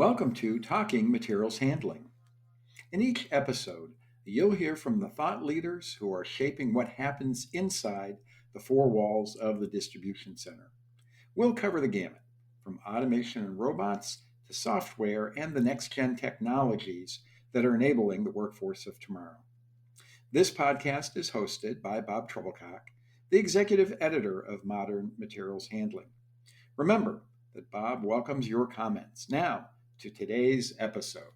Welcome to Talking Materials Handling. In each episode, you'll hear from the thought leaders who are shaping what happens inside the four walls of the distribution center. We'll cover the gamut, from automation and robots to software and the next-gen technologies that are enabling the workforce of tomorrow. This podcast is hosted by Bob Trebilcock, the executive editor of Modern Materials Handling. Remember that Bob welcomes your comments. Now, to today's episode.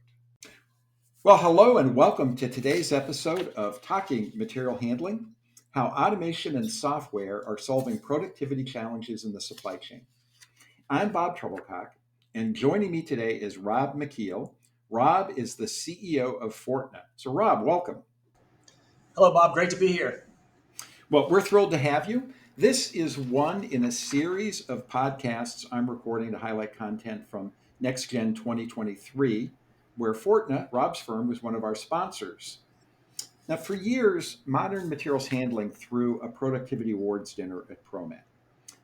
Well, hello and welcome to today's episode of Talking Material Handling, how automation and software are solving productivity challenges in the supply chain. I'm Bob Trebilcock, and joining me today is Rob McKeel. Rob is the CEO of Fortna. So Rob, welcome. Hello, Bob. Great to be here. Well, we're thrilled to have you. This is one in a series of podcasts I'm recording to highlight content from NextGen 2023, where Fortna, Rob's firm, was one of our sponsors. Now, for years, Modern Materials Handling threw a productivity awards dinner at ProMat.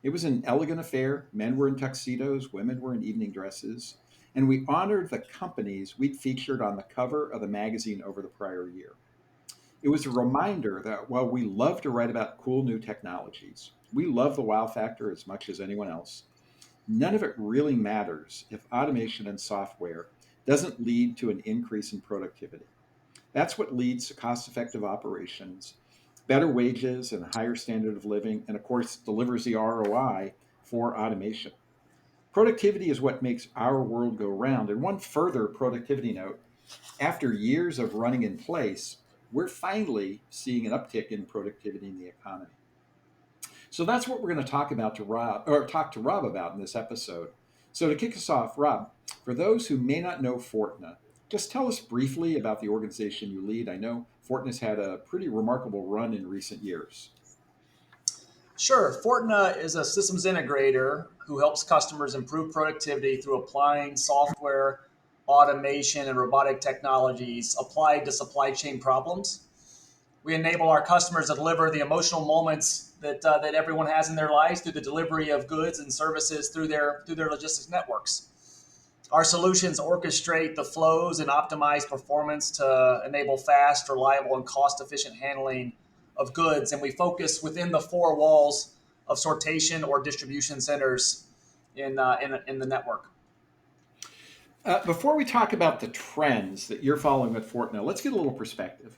It was an elegant affair. Men were in tuxedos, women were in evening dresses, and we honored the companies we'd featured on the cover of the magazine over the prior year. It was a reminder that while we love to write about cool new technologies, we love the wow factor as much as anyone else, none of it really matters if automation and software doesn't lead to an increase in productivity. That's what leads to cost-effective operations, better wages and a higher standard of living, and of course delivers the ROI for automation. Productivity is what makes our world go round. And one further productivity note, after years of running in place, we're finally seeing an uptick in productivity in the economy. So that's what we're going to talk to Rob about in this episode. So to kick us off, Rob, for those who may not know Fortna, just tell us briefly about the organization you lead. I know Fortna's had a pretty remarkable run in recent years. Sure. Fortna is a systems integrator who helps customers improve productivity through applying software, automation, and robotic technologies applied to supply chain problems. We enable our customers to deliver the emotional moments that everyone has in their lives through the delivery of goods and services through their logistics networks. Our solutions orchestrate the flows and optimize performance to enable fast, reliable, and cost-efficient handling of goods, and we focus within the four walls of sortation or distribution centers in the network. Before we talk about the trends that you're following at Fortna, let's get a little perspective.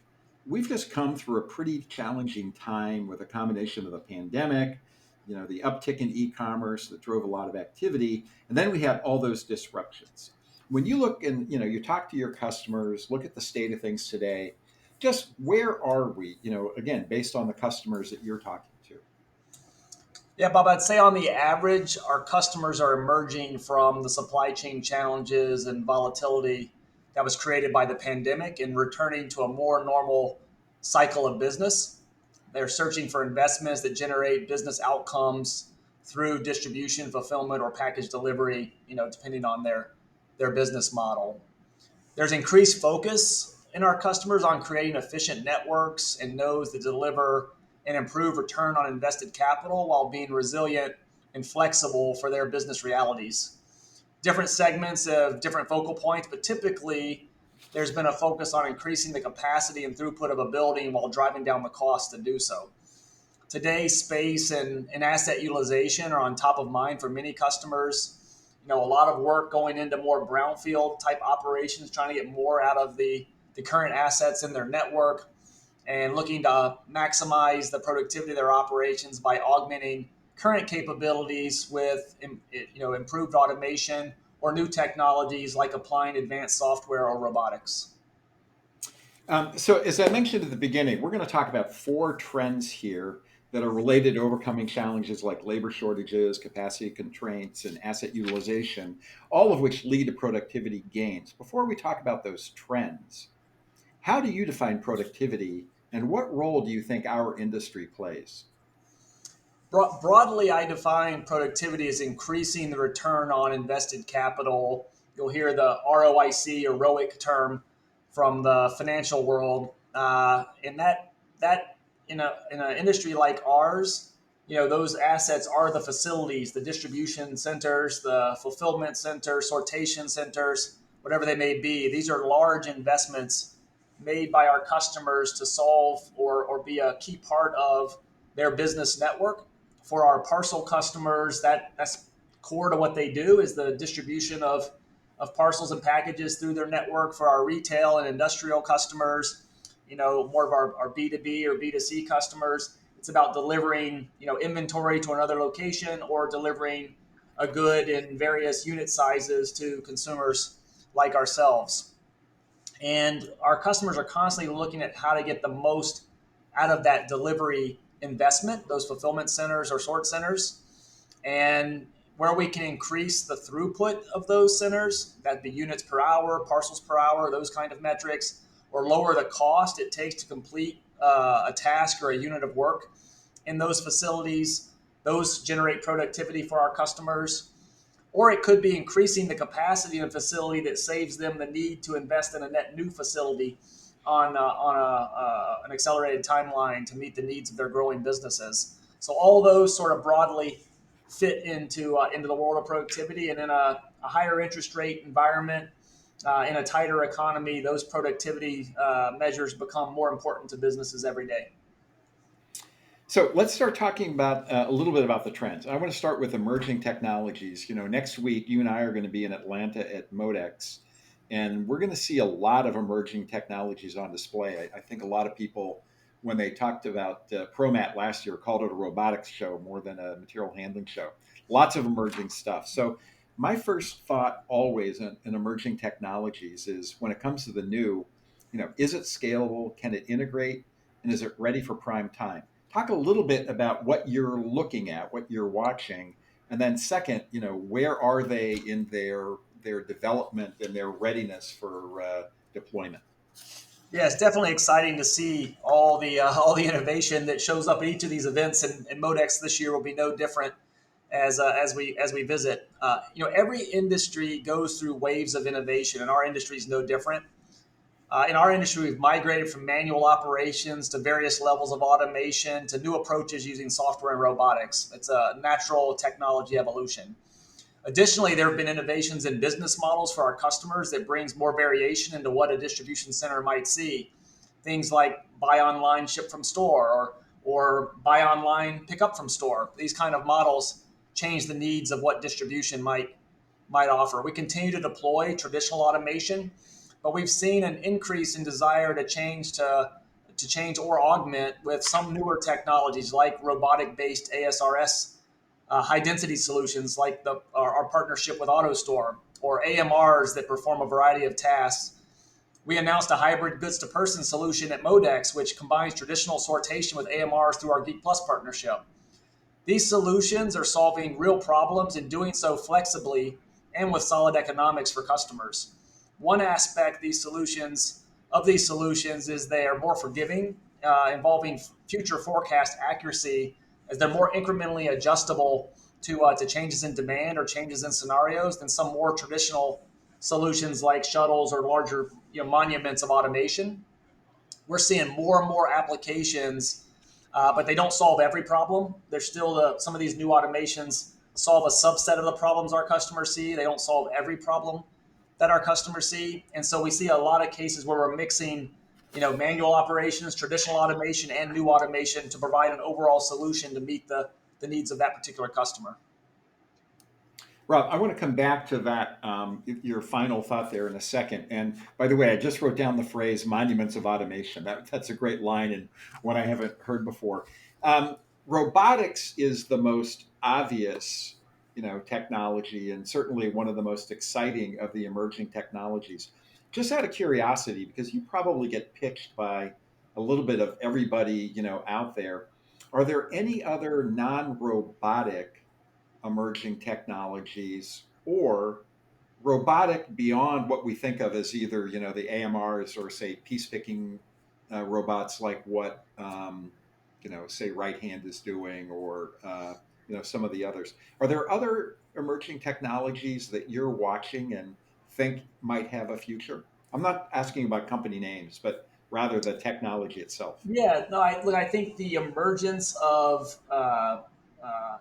We've just come through a pretty challenging time with a combination of the pandemic, the uptick in e-commerce that drove a lot of activity, and then we had all those disruptions. When you look and you talk to your customers, look at the state of things today, just where are we? Again, based on the customers that you're talking to. Yeah, Bob, I'd say on the average, our customers are emerging from the supply chain challenges and volatility that was created by the pandemic and returning to a more normal cycle of business. They're searching for investments that generate business outcomes through distribution, fulfillment, or package delivery, depending on their business model. There's increased focus in our customers on creating efficient networks and nodes that deliver and improve return on invested capital while being resilient and flexible for their business realities. Different segments have different focal points, but typically there's been a focus on increasing the capacity and throughput of a building while driving down the cost to do so. Today, space and asset utilization are on top of mind for many customers. A lot of work going into more brownfield type operations, trying to get more out of the current assets in their network and looking to maximize the productivity of their operations by augmenting current capabilities with improved automation or new technologies like applying advanced software or robotics. So as I mentioned at the beginning, we're going to talk about four trends here that are related to overcoming challenges like labor shortages, capacity constraints, and asset utilization, all of which lead to productivity gains. Before we talk about those trends, how do you define productivity and what role do you think our industry plays? Broadly, I define productivity as increasing the return on invested capital. You'll hear the ROIC or ROIC term from the financial world, and that in an industry like ours, those assets are the facilities, the distribution centers, the fulfillment centers, sortation centers, whatever they may be. These are large investments made by our customers to solve or be a key part of their business network. For our parcel customers, that's core to what they do is the distribution of parcels and packages through their network. For our retail and industrial customers, more of our B2B or B2C customers, it's about delivering, inventory to another location or delivering a good in various unit sizes to consumers like ourselves. And our customers are constantly looking at how to get the most out of that delivery investment, those fulfillment centers or sort centers, and where we can increase the throughput of those centers, that be units per hour, parcels per hour, those kind of metrics, or lower the cost it takes to complete a task or a unit of work in those facilities. Those generate productivity for our customers. Or it could be increasing the capacity of a facility that saves them the need to invest in a net new facility on an accelerated timeline to meet the needs of their growing businesses. So all those sort of broadly fit into the world of productivity, and in a higher interest rate environment, in a tighter economy, those productivity measures become more important to businesses every day. So let's start talking about a little bit about the trends. I want to start with emerging technologies. Next week you and I are going to be in Atlanta at Modex, and we're going to see a lot of emerging technologies on display. I think a lot of people, when they talked about ProMat last year, called it a robotics show more than a material handling show. Lots of emerging stuff. So my first thought always in emerging technologies is when it comes to the new, is it scalable? Can it integrate? And is it ready for prime time? Talk a little bit about what you're looking at, what you're watching, and then second, where are they in their development and their readiness for deployment? Yeah, it's definitely exciting to see all the innovation that shows up at each of these events, and Modex this year will be no different as we visit. Every industry goes through waves of innovation, and our industry is no different. In our industry, we've migrated from manual operations to various levels of automation to new approaches using software and robotics. It's a natural technology evolution. Additionally, there have been innovations in business models for our customers that brings more variation into what a distribution center might see. Things like buy online, ship from store, or buy online, pick up from store. These kind of models change the needs of what distribution might offer. We continue to deploy traditional automation, but we've seen an increase in desire to change or augment with some newer technologies like robotic-based ASRS high density solutions like our partnership with AutoStore, or AMRs that perform a variety of tasks. We announced a hybrid goods to person solution at Modex, which combines traditional sortation with AMRs through our Geek Plus partnership. These solutions are solving real problems and doing so flexibly and with solid economics for customers. One aspect these solutions is they are more forgiving, involving future forecast accuracy, as they're more incrementally adjustable to changes in demand or changes in scenarios than some more traditional solutions like shuttles or larger monuments of automation. We're seeing more and more applications, but they don't solve every problem. There's still some of these new automations solve a subset of the problems our customers see. They don't solve every problem that our customers see, and so we see a lot of cases where we're mixing, manual operations, traditional automation, and new automation to provide an overall solution to meet the needs of that particular customer. Rob, I want to come back to that, your final thought there in a second. And by the way, I just wrote down the phrase monuments of automation. That's a great line and one I haven't heard before. Robotics is the most obvious, technology and certainly one of the most exciting of the emerging technologies. Just out of curiosity, because you probably get pitched by a little bit of everybody, out there, are there any other non-robotic emerging technologies or robotic beyond what we think of as either the AMRs or say piece picking robots like what say Right Hand is doing or some of the others. Are there other emerging technologies that you're watching and think might have a future? I'm not asking about company names, but rather the technology itself. Yeah, no, I think the emergence of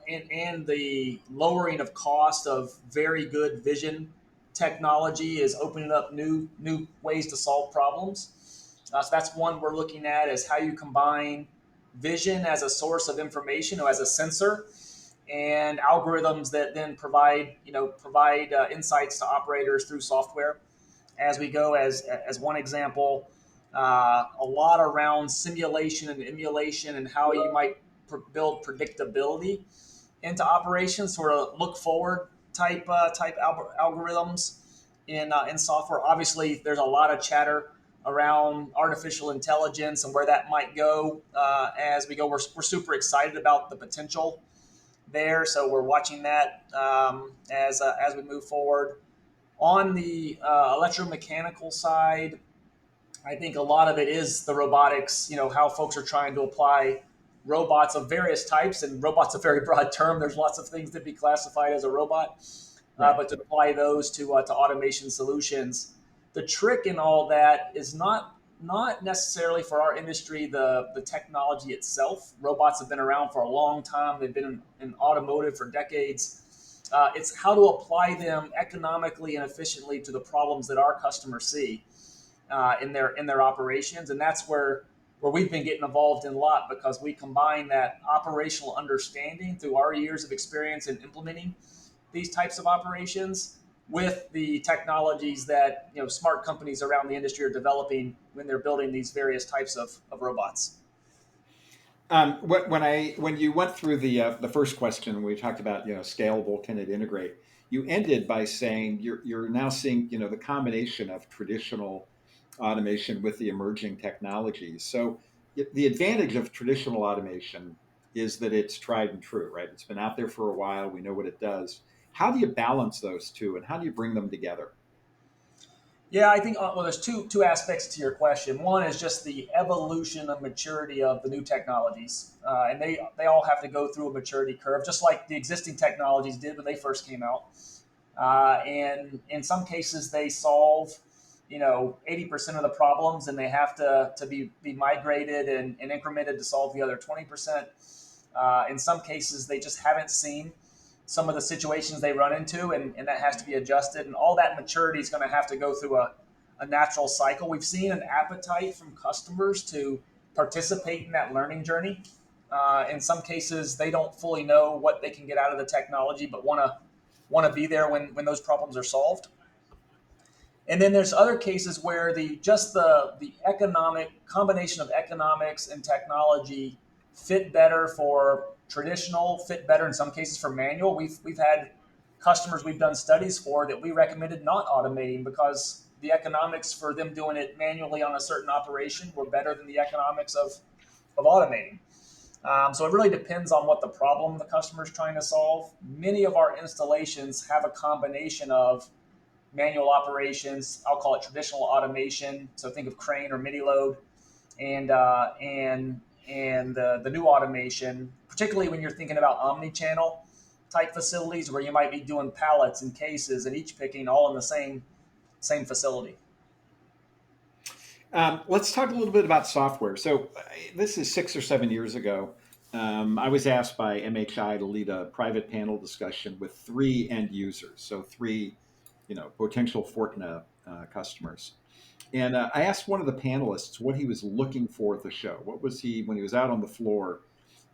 and the lowering of cost of very good vision technology is opening up new ways to solve problems. So that's one we're looking at, is how you combine vision as a source of information or as a sensor, and algorithms that then provide insights to operators through software. As we go, as one example, a lot around simulation and emulation and how you might build predictability into operations, sort of look forward type algorithms in software. Obviously, there's a lot of chatter around artificial intelligence and where that might go as we go. We're super excited about the potential there, so we're watching that as we move forward. On the electromechanical side, I think a lot of it is the robotics, how folks are trying to apply robots of various types, and robots a very broad term. There's lots of things that be classified as a robot, Right. but to apply those to automation solutions. The trick in all that is not necessarily for our industry the technology itself. Robots have been around for a long time. They've been in automotive for decades. It's how to apply them economically and efficiently to the problems that our customers see in their operations, and that's where we've been getting involved in a lot, because we combine that operational understanding through our years of experience in implementing these types of operations with the technologies that smart companies around the industry are developing when they're building these various types of robots. When you went through the first question, we talked about scalable, can it integrate? You ended by saying you're now seeing the combination of traditional automation with the emerging technologies. So the advantage of traditional automation is that it's tried and true, right? It's been out there for a while. We know what it does. How do you balance those two, and how do you bring them together? Yeah, I think well, there's two aspects to your question. One is just the evolution of maturity of the new technologies, and they all have to go through a maturity curve, just like the existing technologies did when they first came out. And in some cases, they solve 80% of the problems, and they have to be migrated and incremented to solve the other 20%. In some cases, they just haven't seen some of the situations they run into, and that has to be adjusted. And all that maturity is going to have to go through a natural cycle. We've seen an appetite from customers to participate in that learning journey. In some cases, they don't fully know what they can get out of the technology, but want to be there when those problems are solved. And then there's other cases where the economic combination of economics and technology fit better for traditional, fit better in some cases for manual. We've had customers we've done studies for that we recommended not automating, because the economics for them doing it manually on a certain operation were better than the economics of automating. So it really depends on what the problem the customer is trying to solve. Many of our installations have a combination of manual operations. I'll call it traditional automation. So think of crane or midi load, and the new automation, particularly when you're thinking about omni-channel type facilities where you might be doing pallets and cases and each picking all in the same facility. Let's talk a little bit about software. So this is 6 or 7 years ago. I was asked by MHI to lead a private panel discussion with three end users, so three, potential Fortna customers. And I asked one of the panelists what he was looking for at the show. What was he when he was out on the floor?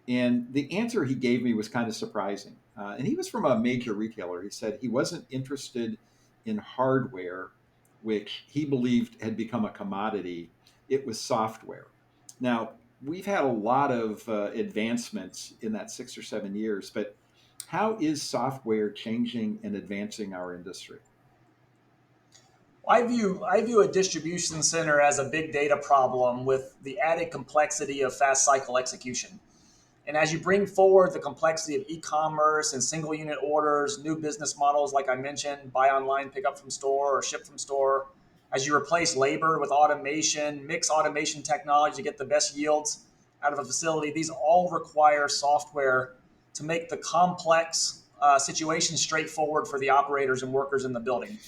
And the answer he gave me was kind of surprising. And he was from a major retailer. He said he wasn't interested in hardware, which he believed had become a commodity. It was software. Now, we've had a lot of advancements in that 6 or 7 years, but how is software changing and advancing our industry? I view a distribution center as a big data problem with the added complexity of fast cycle execution. And as you bring forward the complexity of e-commerce and single unit orders, new business models, like I mentioned, buy online, pick up from store or ship from store, as you replace labor with automation, mix automation technology to get the best yields out of a facility, these all require software to make the complex situation straightforward for the operators and workers in the building.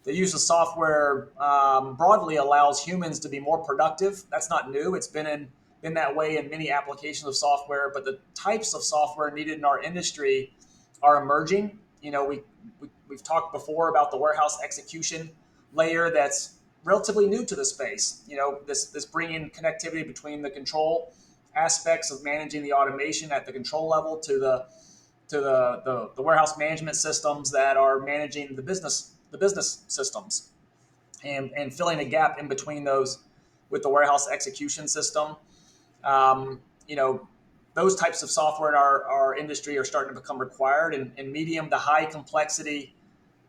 The use of software broadly allows humans to be more productive. That's not new. It's been in been that way in many applications of software, but the types of software needed in our industry are emerging. We've talked before about the warehouse execution layer that's relatively new to the space. This bringing connectivity between the control aspects of managing the automation at the control level to the warehouse management systems that are managing the business systems, and filling a gap in between those with the warehouse execution system. Um, you know, those types of software in our industry are starting to become required. In medium to high complexity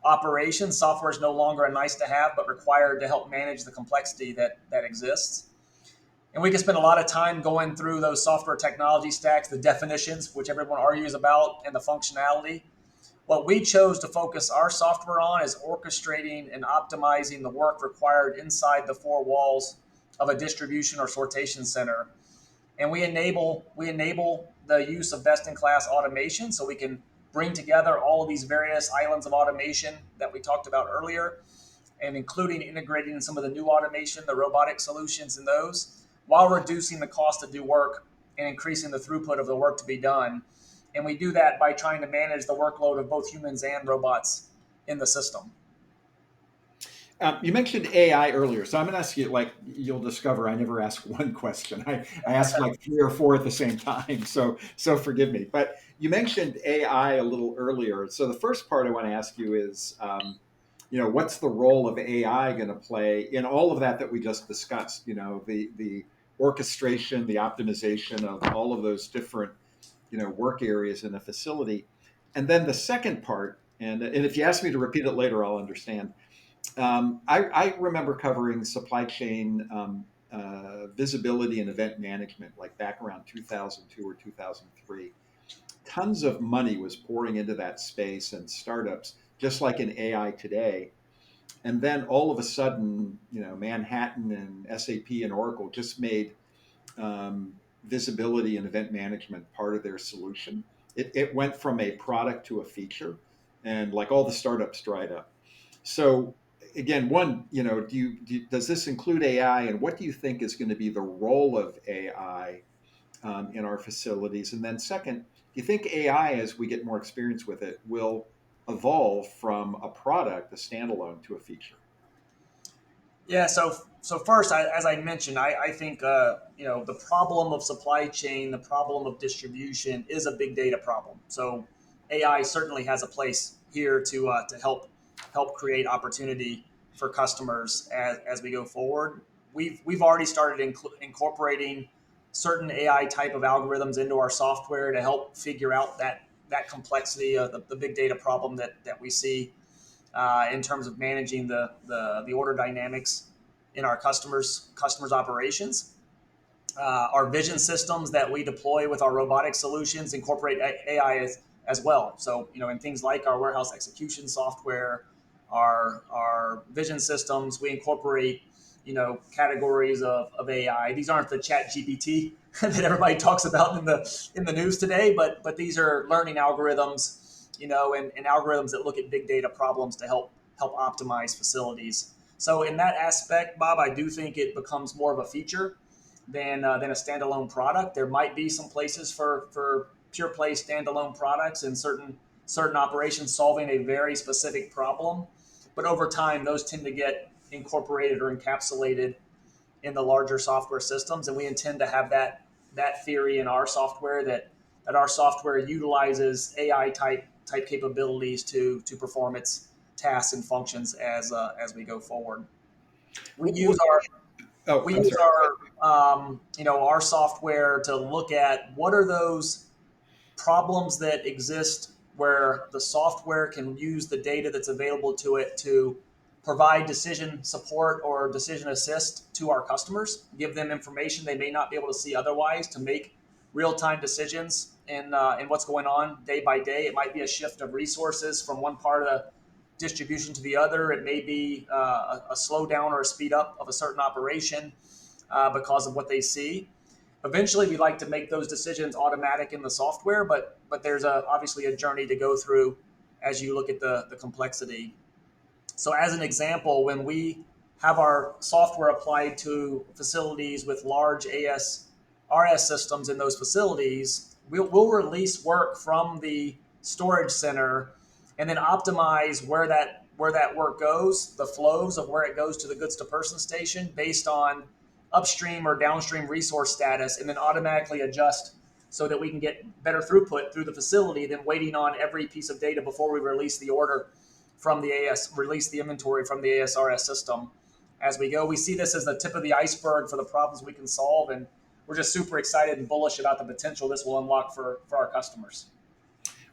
operations, software is no longer a nice to have, but required to help manage the complexity that exists. And we can spend a lot of time going through those software technology stacks, the definitions, which everyone argues about, and the functionality. What we chose to focus our software on is orchestrating and optimizing the work required inside the four walls of a distribution or sortation center. And we enable the use of best in class automation, so we can bring together all of these various islands of automation that we talked about earlier, and including integrating in some of the new automation, the robotic solutions in those, while reducing the cost to do work and increasing the throughput of the work to be done. And we do that by trying to manage the workload of both humans and robots in the system. You mentioned AI earlier, so I'm going to ask you. Like you'll discover, I never ask one question. I ask like three or four at the same time. So forgive me. But you mentioned AI a little earlier. So the first part I want to ask you is, what's the role of AI going to play in all of that we just discussed? The orchestration, the optimization of all of those different work areas in a facility. And then the second part, and if you ask me to repeat it later, I'll understand. I remember covering supply chain visibility and event management, like back around 2002 or 2003. Tons of money was pouring into that space and startups, just like in AI today. And then all of a sudden, Manhattan and SAP and Oracle just made visibility and event management part of their solution. It went from a product to a feature, and like all the startups dried up. So again, one, does this include AI, and what do you think is going to be the role of AI in our facilities? And then second, do you think AI, as we get more experience with it, will evolve from a product, a standalone, to a feature? Yeah. So first, as I mentioned, I think the problem of supply chain, the problem of distribution, is a big data problem. So AI certainly has a place here to help create opportunity for customers as we go forward. We've already started incorporating certain AI type of algorithms into our software to help figure out that complexity of the big data problem that we see in terms of managing the order dynamics in our customers operations. Our vision systems that we deploy with our robotic solutions incorporate AI as well. So in things like our warehouse execution software, our vision systems, we incorporate categories of AI. These aren't the Chat GPT that everybody talks about in the news today, but these are learning algorithms, and algorithms that look at big data problems to help optimize facilities. So in that aspect, Bob, I do think it becomes more of a feature than a standalone product. There might be some places for pure play standalone products in certain operations solving a very specific problem, but over time those tend to get incorporated or encapsulated in the larger software systems, and we intend to have that theory in our software, that our software utilizes AI type capabilities to perform its tasks and functions as we go forward. We use our Oh, we I'm use sorry. our software to look at what are those problems that exist where the software can use the data that's available to it to provide decision support or decision assist to our customers, give them information they may not be able to see otherwise to make real-time decisions in what's going on day by day. It might be a shift of resources from one part of the distribution to the other. It may be a slowdown or a speed up of a certain operation because of what they see. Eventually, we like to make those decisions automatic in the software, but there's obviously a journey to go through as you look at the complexity. So, as an example, when we have our software applied to facilities with large AS RS systems in those facilities, we'll release work from the storage center and then optimize where that work goes, the flows of where it goes to the goods to person station based on upstream or downstream resource status, and then automatically adjust so that we can get better throughput through the facility than waiting on every piece of data before we release the order from the release the inventory from the ASRS system as we go. We see this as the tip of the iceberg for the problems we can solve, and we're just super excited and bullish about the potential this will unlock for our customers.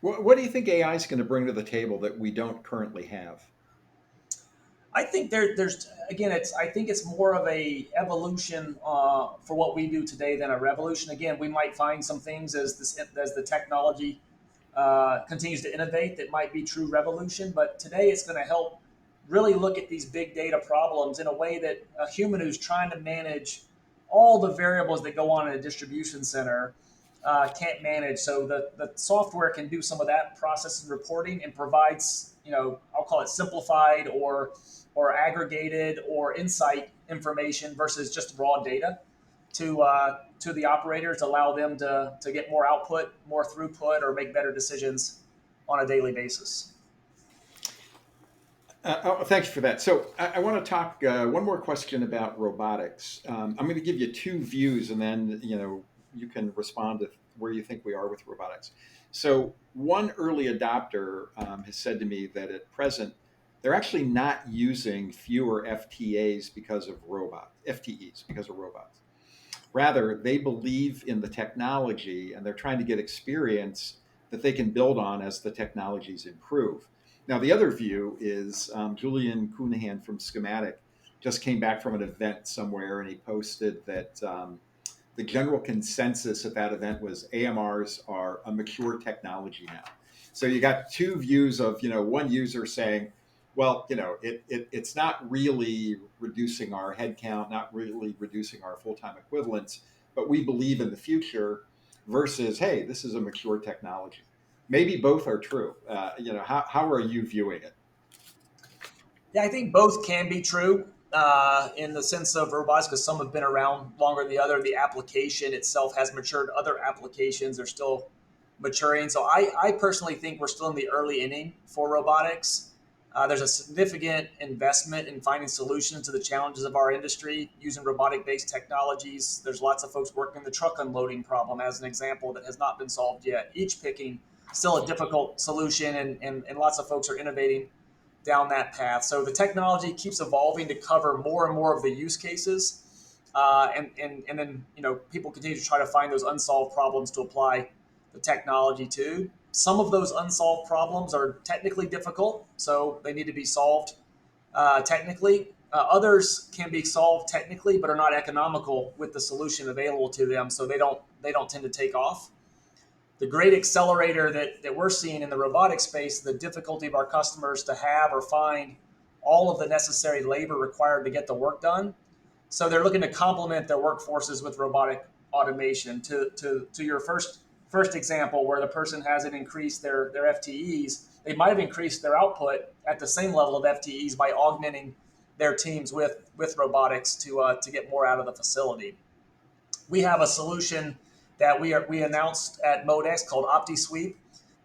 What do you think AI is going to bring to the table that we don't currently have? I think there's again, I think it's more of a evolution for what we do today than a revolution. Again, we might find some things as the technology continues to innovate that might be true revolution, but today it's going to help really look at these big data problems in a way that a human who's trying to manage all the variables that go on in a distribution center can't manage. So the software can do some of that process and reporting and provides, I'll call it simplified or aggregated or insight information versus just raw data to the operators, allow them to get more output, more throughput, or make better decisions on a daily basis. Thank you for that. So I want to talk one more question about robotics. I'm going to give you two views, and then you can respond to where you think we are with robotics. So one early adopter has said to me that at present they're actually not using fewer FTEs because of robots. Rather, they believe in the technology and they're trying to get experience that they can build on as the technologies improve. Now, the other view is Julian Cunahan from Schematic just came back from an event somewhere, and he posted that the general consensus at that event was AMRs are a mature technology now. So you got two views of, one user saying, well, it's not really reducing our headcount, not really reducing our full-time equivalents, but we believe in the future versus, hey, this is a mature technology. Maybe both are true. How are you viewing it? Yeah, I think both can be true in the sense of robots, because some have been around longer than the other. The application itself has matured. Other applications are still maturing. So I personally think we're still in the early inning for robotics. There's a significant investment in finding solutions to the challenges of our industry using robotic-based technologies. There's lots of folks working the truck unloading problem as an example that has not been solved yet. Each picking still a difficult solution, and lots of folks are innovating down that path. So the technology keeps evolving to cover more and more of the use cases. And then people continue to try to find those unsolved problems to apply the technology to. Some of those unsolved problems are technically difficult, so they need to be solved technically. Others can be solved technically, but are not economical with the solution available to them, so they don't tend to take off. The great accelerator that we're seeing in the robotic space, the difficulty of our customers to have or find all of the necessary labor required to get the work done. So they're looking to complement their workforces with robotic automation. To your first example, where the person hasn't increased their FTEs, they might have increased their output at the same level of FTEs by augmenting their teams with robotics to get more out of the facility. We have a solution that we announced at Modex called OptiSweep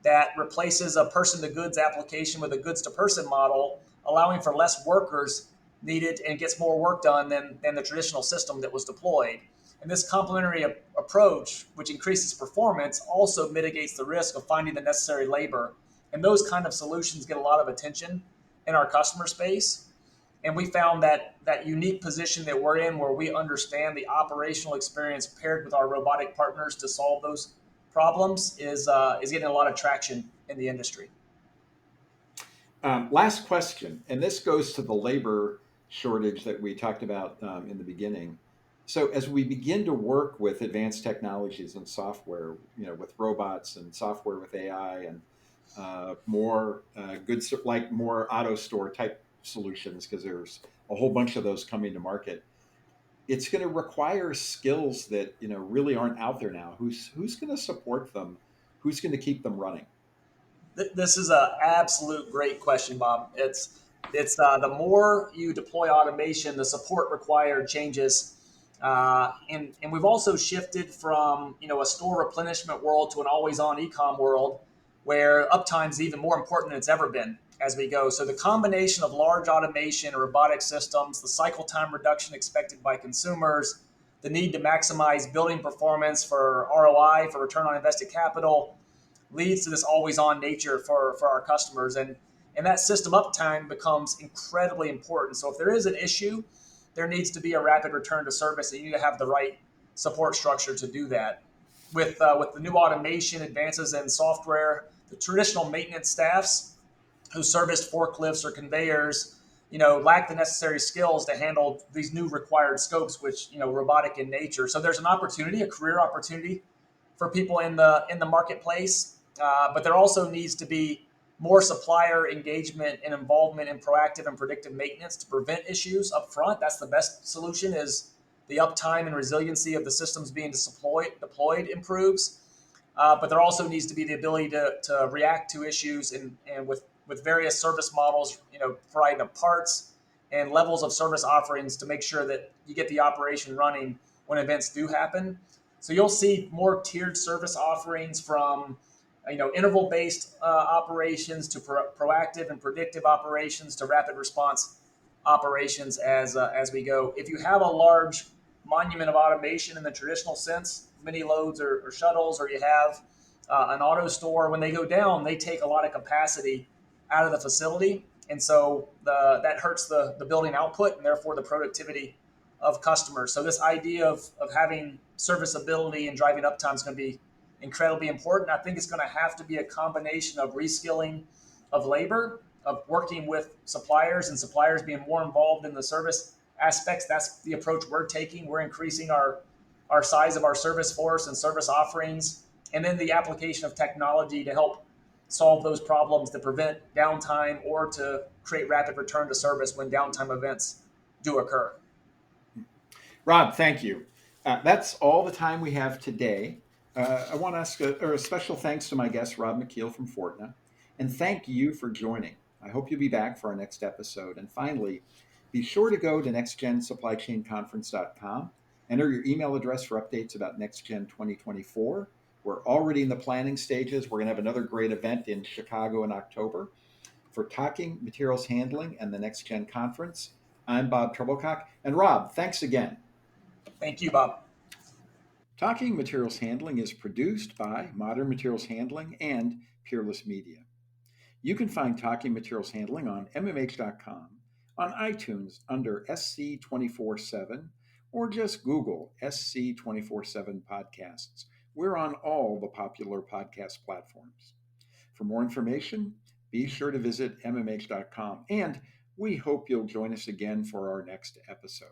that replaces a person to goods application with a goods to person model, allowing for less workers needed and gets more work done than the traditional system that was deployed. And this complementary approach, which increases performance, also mitigates the risk of finding the necessary labor. And those kind of solutions get a lot of attention in our customer space. And we found that unique position that we're in, where we understand the operational experience paired with our robotic partners to solve those problems, is getting a lot of traction in the industry. Last question, and this goes to the labor shortage that we talked about in the beginning. So as we begin to work with advanced technologies and software, with robots and software with AI and more goods like more auto store type solutions, because there's a whole bunch of those coming to market. It's going to require skills that really aren't out there now. Who's going to support them? Who's going to keep them running? This is an absolute great question, Bob. It's the more you deploy automation, the support required changes And we've also shifted from a store replenishment world to an always on e-com world where uptime is even more important than it's ever been as we go. So the combination of large automation, robotic systems, the cycle time reduction expected by consumers, the need to maximize building performance for ROI, for return on invested capital, leads to this always on nature for our customers. And that system uptime becomes incredibly important. So if there is an issue, there needs to be a rapid return to service, and you need to have the right support structure to do that. With the new automation advances in software, the traditional maintenance staffs who serviced forklifts or conveyors, lack the necessary skills to handle these new required scopes, which robotic in nature. So there's an opportunity, a career opportunity for people in the marketplace, but there also needs to be more supplier engagement and involvement in proactive and predictive maintenance to prevent issues up front. That's the best solution. Is the uptime and resiliency of the systems being deployed improves, but there also needs to be the ability to react to issues and with various service models, providing the parts and levels of service offerings to make sure that you get the operation running when events do happen. So you'll see more tiered service offerings from interval based operations to proactive and predictive operations to rapid response operations as we go. If you have a large monument of automation in the traditional sense, mini loads or shuttles, or you have an auto store, when they go down, they take a lot of capacity out of the facility. And so that hurts the building output and therefore the productivity of customers. So this idea of having serviceability and driving uptime is going to be incredibly important. I think it's going to have to be a combination of reskilling of labor, of working with suppliers and suppliers being more involved in the service aspects. That's the approach we're taking. We're increasing our size of our service force and service offerings, and then the application of technology to help solve those problems to prevent downtime or to create rapid return to service when downtime events do occur. Rob, thank you. That's all the time we have today. I want to ask a special thanks to my guest, Rob McKeel from Fortna, and thank you for joining. I hope you'll be back for our next episode. And finally, be sure to go to nextgensupplychainconference.com. Enter your email address for updates about NextGen 2024. We're already in the planning stages. We're going to have another great event in Chicago in October. For Talking Materials Handling and the NextGen Conference, I'm Bob Trebilcock. And Rob, thanks again. Thank you, Bob. Talking Materials Handling is produced by Modern Materials Handling and Peerless Media. You can find Talking Materials Handling on mmh.com, on iTunes under SC247, or just Google SC247 Podcasts. We're on all the popular podcast platforms. For more information, be sure to visit mmh.com, and we hope you'll join us again for our next episode.